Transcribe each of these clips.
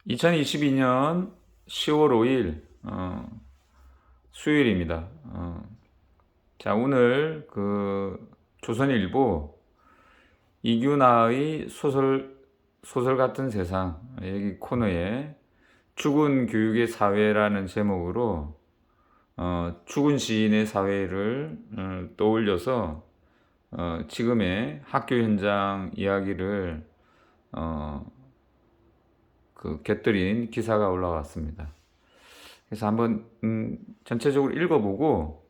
2022년 10월 5일 수요일입니다. 자, 오늘 조선일보 이규나의 소설 같은 세상 여기 코너에 죽은 교육의 사회라는 제목으로 죽은 시인의 사회를 떠올려서 지금의 학교 현장 이야기를 곁들인 기사가 올라왔습니다. 그래서 한번 전체적으로 읽어보고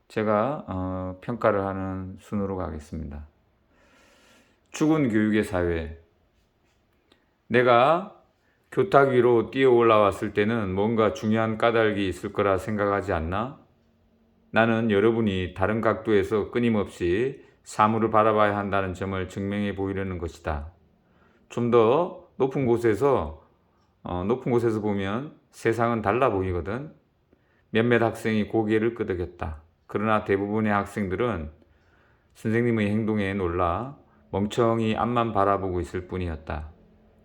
제가 평가를 하는 순으로 가겠습니다. 죽은 교육의 사회. 내가 교탁 위로 뛰어 올라왔을 때는 뭔가 중요한 까닭이 있을 거라 생각하지 않나? 나는 여러분이 다른 각도에서 끊임없이 사물을 바라봐야 한다는 점을 증명해 보이려는 것이다. 좀 더 높은 곳에서 보면 세상은 달라 보이거든. 몇몇 학생이 고개를 끄덕였다. 그러나 대부분의 학생들은 선생님의 행동에 놀라 멍청이 앞만 바라보고 있을 뿐이었다.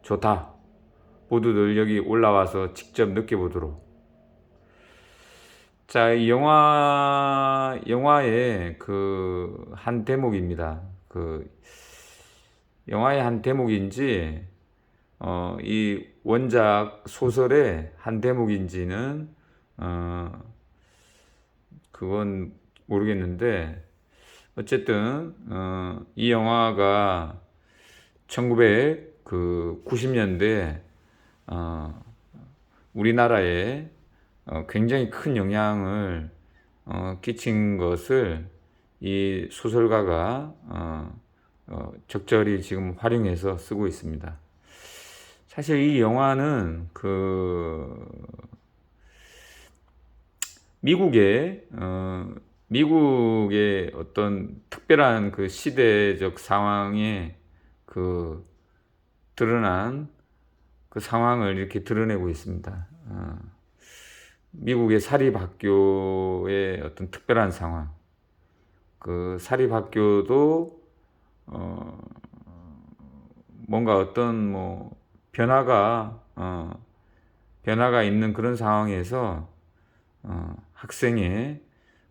좋다. 모두들 여기 올라와서 직접 느껴보도록. 자, 이 영화의 한 대목입니다. 영화의 한 대목인지 이 원작 소설의 한 대목인지는 그건 모르겠는데 어쨌든 이 영화가 1990년대 우리나라에 굉장히 큰 영향을 끼친 것을 이 소설가가 적절히 지금 활용해서 쓰고 있습니다. 사실 이 영화는 미국의 어떤 특별한 시대적 상황에 드러난 상황을 이렇게 드러내고 있습니다. 미국의 사립학교의 어떤 특별한 상황. 사립학교도 뭔가 어떤 변화가 있는 그런 상황에서 학생의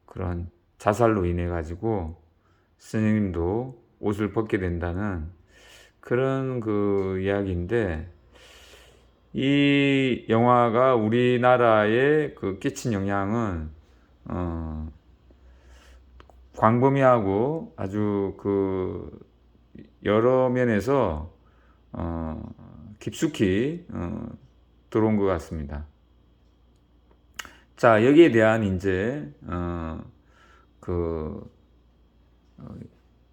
그런 자살로 인해 가지고 선생님도 옷을 벗게 된다는 그런 이야기인데, 이 영화가 우리나라에 끼친 영향은 광범위하고 아주 여러 면에서 깊숙이 들어온 것 같습니다. 자, 여기에 대한 이제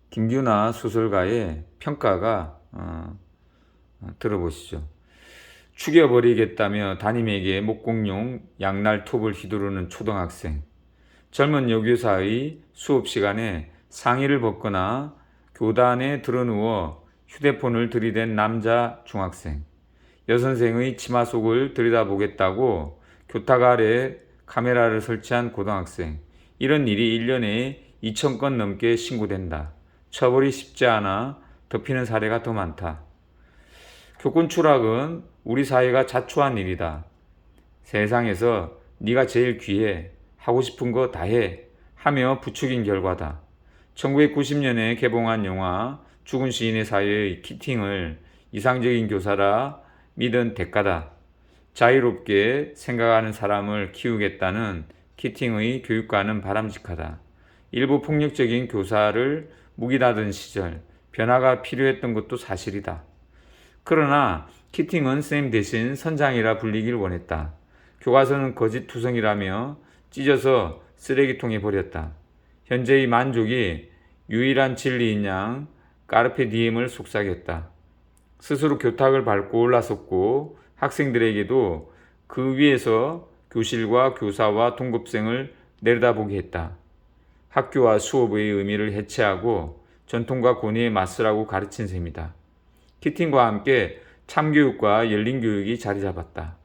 김규나 소설가의 평가가 들어보시죠. 죽여버리겠다며 담임에게 목공용 양날 톱을 휘두르는 초등학생, 젊은 여교사의 수업 시간에 상의를 벗거나 교단에 드러누워 휴대폰을 들이댄 남자 중학생, 여선생의 치마 속을 들여다보겠다고 교탁 아래 카메라를 설치한 고등학생, 이런 일이 1년에 2,000건 넘게 신고된다. 처벌이 쉽지 않아 덮이는 사례가 더 많다. 교권 추락은 우리 사회가 자초한 일이다. 세상에서 네가 제일 귀해, 하고 싶은 거 다 해 하며 부추긴 결과다. 1990년에 개봉한 영화 죽은 시인의 사회의 키팅을 이상적인 교사라 믿은 대가다. 자유롭게 생각하는 사람을 키우겠다는 키팅의 교육과는 바람직하다. 일부 폭력적인 교사를 묵인하던 시절 변화가 필요했던 것도 사실이다. 그러나 키팅은 쌤 대신 선장이라 불리길 원했다. 교과서는 거짓투성이라며 찢어서 쓰레기통에 버렸다. 현재의 만족이 유일한 진리인 양 까르페 디엠을 속삭였다. 스스로 교탁을 밟고 올라섰고 학생들에게도 그 위에서 교실과 교사와 동급생을 내려다보게 했다. 학교와 수업의 의미를 해체하고 전통과 권위에 맞서라고 가르친 셈이다. 키팅과 함께 참교육과 열린교육이 자리 잡았다.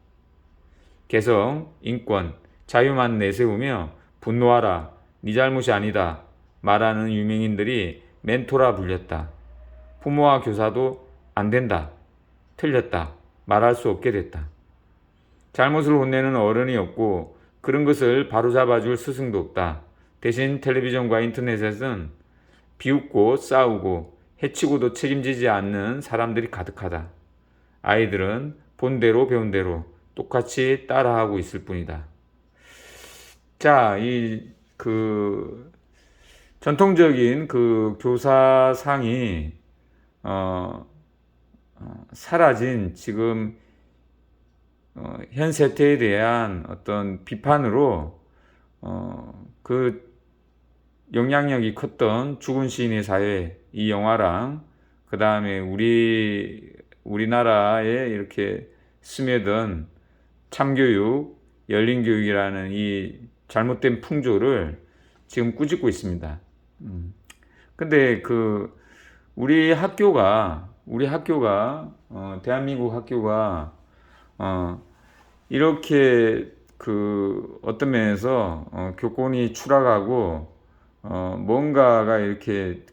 개성, 인권, 자유만 내세우며 분노하라, 네 잘못이 아니다 말하는 유명인들이 멘토라 불렸다. 부모와 교사도 안 된다, 틀렸다 말할 수 없게 됐다. 잘못을 혼내는 어른이 없고 그런 것을 바로잡아줄 스승도 없다. 대신 텔레비전과 인터넷에서는 비웃고 싸우고 해치고도 책임지지 않는 사람들이 가득하다. 아이들은 본대로 배운 대로 똑같이 따라하고 있을 뿐이다. 자, 전통적인 그 교사상이 사라진 지금 현 세태에 대한 어떤 비판으로 그 영향력이 컸던 죽은 시인의 사회 이 영화랑 그 다음에 우리나라에 이렇게 스며든 참교육, 열린교육이라는 이 잘못된 풍조를 지금 꾸짖고 있습니다. 근데 우리 학교가 대한민국 학교가 이렇게 어떤 면에서 교권이 추락하고 뭔가가 이렇게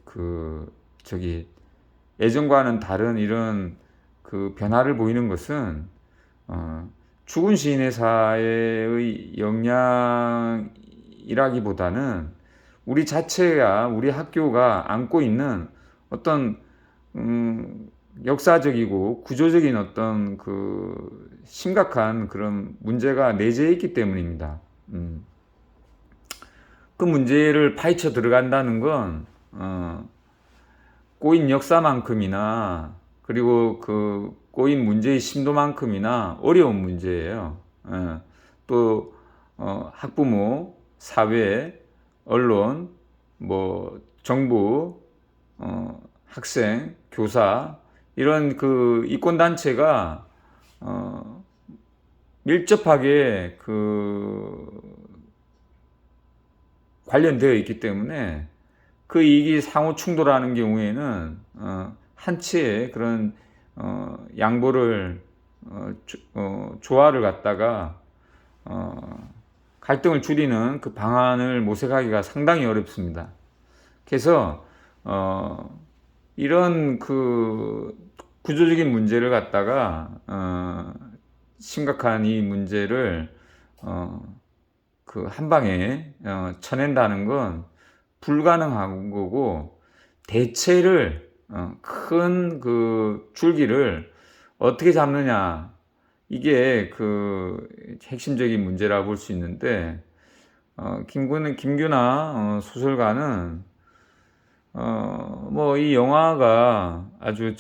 예전과는 다른 이런 변화를 보이는 것은 죽은 시인의 사회의 영향이라기보다는 우리 자체가 우리 학교가 안고 있는 어떤 역사적이고 구조적인 어떤 심각한 그런 문제가 내재해 있기 때문입니다. 그 문제를 파헤쳐 들어간다는 건 꼬인 역사만큼이나 그리고 꼬인 문제의 심도만큼이나 어려운 문제예요. 또 학부모, 사회, 언론, 정부, 학생, 교사 이런 이권단체가 밀접하게 관련되어 있기 때문에 그 이익이 상호 충돌하는 경우에는 한치의 그런 양보를 조화를 갖다가 갈등을 줄이는 그 방안을 모색하기가 상당히 어렵습니다. 그래서 이런 구조적인 문제를 갖다가 심각한 이 문제를 한 방에 쳐낸다는 건 불가능한 거고 대체를 큰 줄기를 어떻게 잡느냐 이게 핵심적인 문제라고 볼 수 있는데 김규나 소설가는 이 영화가 아주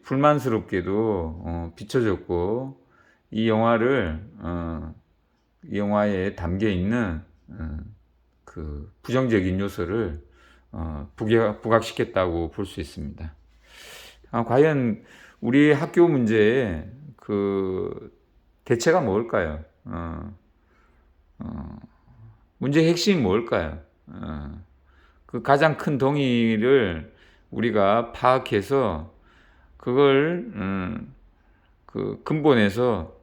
불만스럽게도 비춰졌고 이 영화에 담겨 있는 부정적인 요소를 부각시켰다고 볼 수 있습니다. 과연 우리 학교 문제에 대체가 뭘까요? 문제의 핵심이 뭘까요? 가장 큰 동의를 우리가 파악해서 그걸 근본에서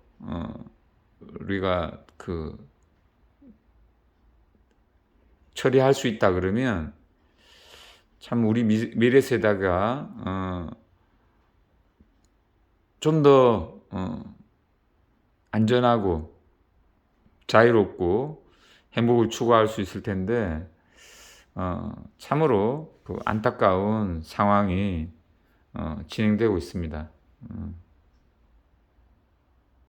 우리가 처리할 수 있다 그러면 참 우리 미래 세대가 좀 더 안전하고 자유롭고 행복을 추구할 수 있을 텐데 참으로 안타까운 상황이 진행되고 있습니다.